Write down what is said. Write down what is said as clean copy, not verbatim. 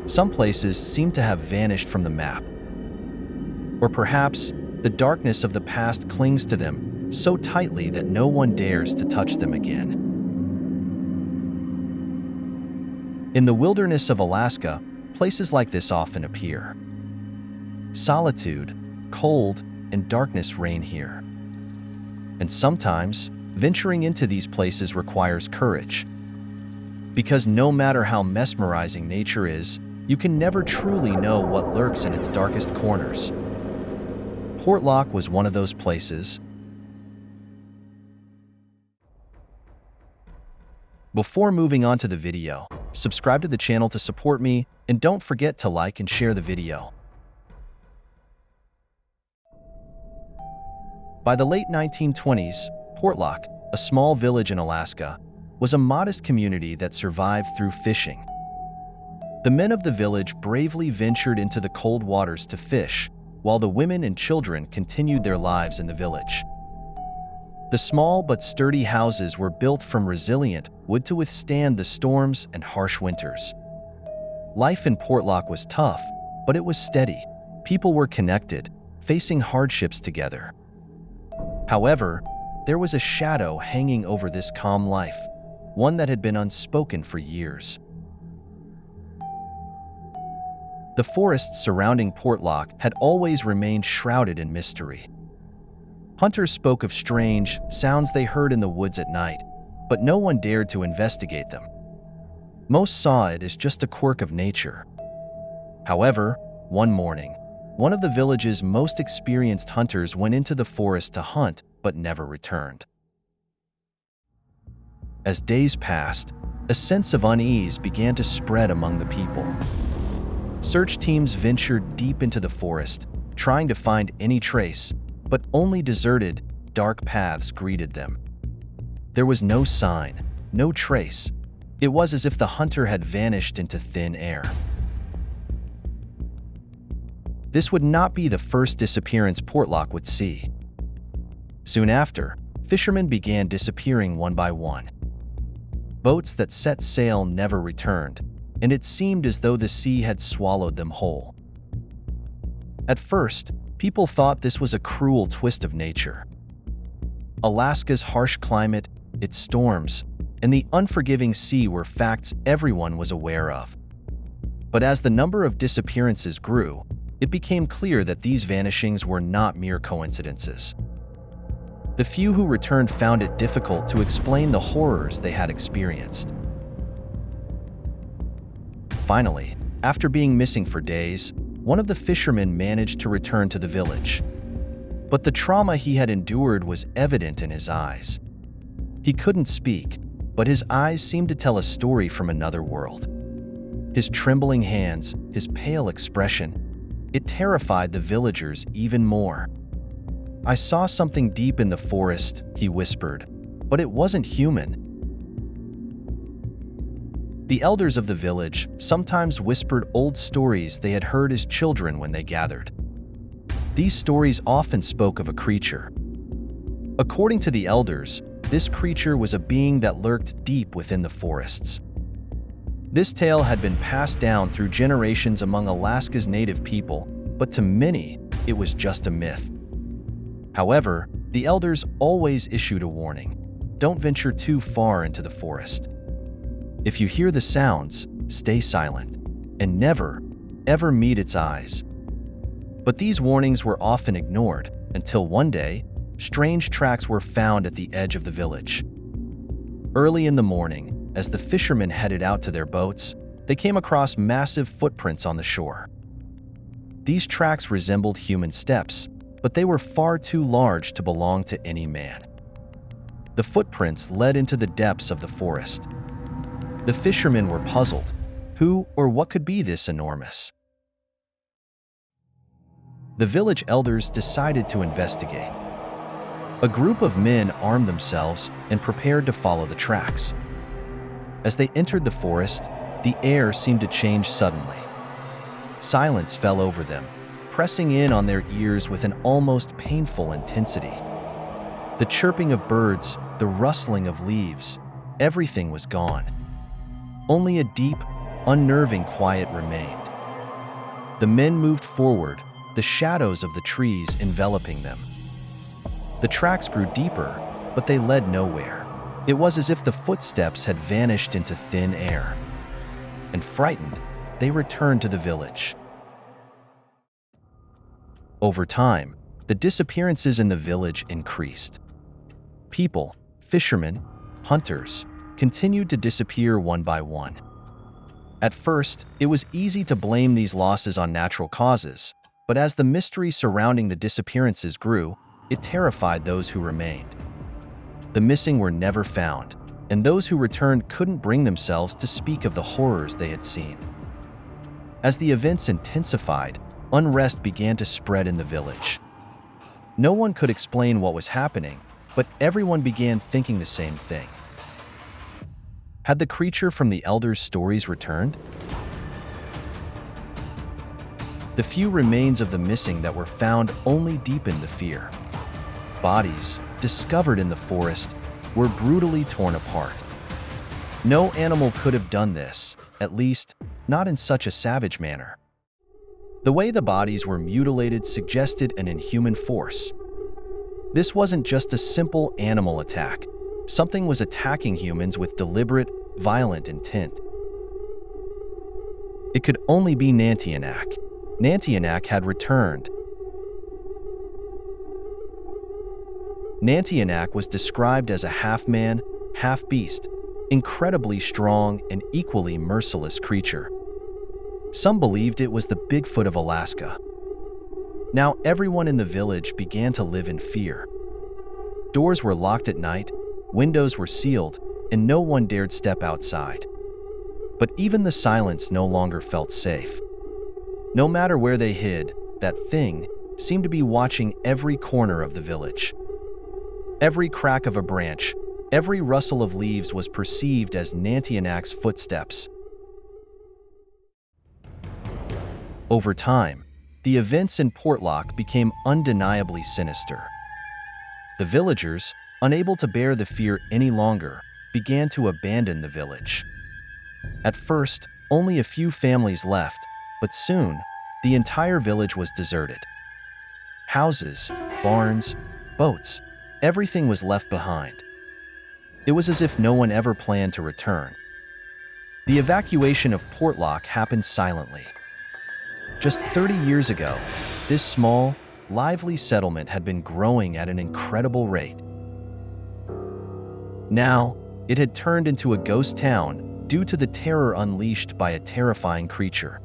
Some places seem to have vanished from the map. Or perhaps the darkness of the past clings to them so tightly that no one dares to touch them again. In the wilderness of Alaska, places like this often appear. Solitude, cold, and darkness reign here. And sometimes, venturing into these places requires courage. Because no matter how mesmerizing nature is, you can never truly know what lurks in its darkest corners. Portlock was one of those places. Before moving on to the video, subscribe to the channel to support me, and don't forget to like and share the video. By the late 1920s, Portlock, a small village in Alaska, was a modest community that survived through fishing. The men of the village bravely ventured into the cold waters to fish, while the women and children continued their lives in the village. The small but sturdy houses were built from resilient wood to withstand the storms and harsh winters. Life in Portlock was tough, but it was steady. People were connected, facing hardships together. However, there was a shadow hanging over this calm life, one that had been unspoken for years. The forests surrounding Portlock had always remained shrouded in mystery. Hunters spoke of strange sounds they heard in the woods at night, but no one dared to investigate them. Most saw it as just a quirk of nature. However, one morning, one of the village's most experienced hunters went into the forest to hunt but never returned. As days passed, a sense of unease began to spread among the people. Search teams ventured deep into the forest, trying to find any trace, but only deserted, dark paths greeted them. There was no sign, no trace. It was as if the hunter had vanished into thin air. This would not be the first disappearance Portlock would see. Soon after, fishermen began disappearing one by one. Boats that set sail never returned, and it seemed as though the sea had swallowed them whole. At first, people thought this was a cruel twist of nature. Alaska's harsh climate, its storms, and the unforgiving sea were facts everyone was aware of. But as the number of disappearances grew, it became clear that these vanishings were not mere coincidences. The few who returned found it difficult to explain the horrors they had experienced. Finally, after being missing for days, one of the fishermen managed to return to the village. But the trauma he had endured was evident in his eyes. He couldn't speak, but his eyes seemed to tell a story from another world. His trembling hands, his pale expression, it terrified the villagers even more. "I saw something deep in the forest," he whispered, "but it wasn't human." The elders of the village sometimes whispered old stories they had heard as children when they gathered. These stories often spoke of a creature. According to the elders, this creature was a being that lurked deep within the forests. This tale had been passed down through generations among Alaska's native people, but to many, it was just a myth. However, the elders always issued a warning: don't venture too far into the forest. If you hear the sounds, stay silent, and never, ever meet its eyes. But these warnings were often ignored, until one day, strange tracks were found at the edge of the village. Early in the morning, as the fishermen headed out to their boats, they came across massive footprints on the shore. These tracks resembled human steps, but they were far too large to belong to any man. The footprints led into the depths of the forest. The fishermen were puzzled. Who or what could be this enormous? The village elders decided to investigate. A group of men armed themselves and prepared to follow the tracks. As they entered the forest, the air seemed to change suddenly. Silence fell over them, pressing in on their ears with an almost painful intensity. The chirping of birds, the rustling of leaves, everything was gone. Only a deep, unnerving quiet remained. The men moved forward, the shadows of the trees enveloping them. The tracks grew deeper, but they led nowhere. It was as if the footsteps had vanished into thin air. And frightened, they returned to the village. Over time, the disappearances in the village increased. People, fishermen, hunters, continued to disappear one by one. At first, it was easy to blame these losses on natural causes, but as the mystery surrounding the disappearances grew, it terrified those who remained. The missing were never found, and those who returned couldn't bring themselves to speak of the horrors they had seen. As the events intensified, unrest began to spread in the village. No one could explain what was happening, but everyone began thinking the same thing. Had the creature from the elders' stories returned? The few remains of the missing that were found only deepened the fear. Bodies, discovered in the forest, were brutally torn apart. No animal could have done this, at least, not in such a savage manner. The way the bodies were mutilated suggested an inhuman force. This wasn't just a simple animal attack. Something was attacking humans with deliberate, violent intent. It could only be Nantianak. Nantianak had returned. Nantianak was described as a half-man, half-beast, incredibly strong and equally merciless creature. Some believed it was the Bigfoot of Alaska. Now everyone in the village began to live in fear. Doors were locked at night, windows were sealed, and no one dared step outside. But even the silence no longer felt safe. No matter where they hid, that thing seemed to be watching every corner of the village. Every crack of a branch, every rustle of leaves was perceived as Nantianak's footsteps. Over time, the events in Portlock became undeniably sinister. The villagers, unable to bear the fear any longer, began to abandon the village. At first, only a few families left, but soon, the entire village was deserted. Houses, barns, boats, everything was left behind. It was as if no one ever planned to return. The evacuation of Portlock happened silently. Just 30 years ago, this small, lively settlement had been growing at an incredible rate. Now, it had turned into a ghost town due to the terror unleashed by a terrifying creature.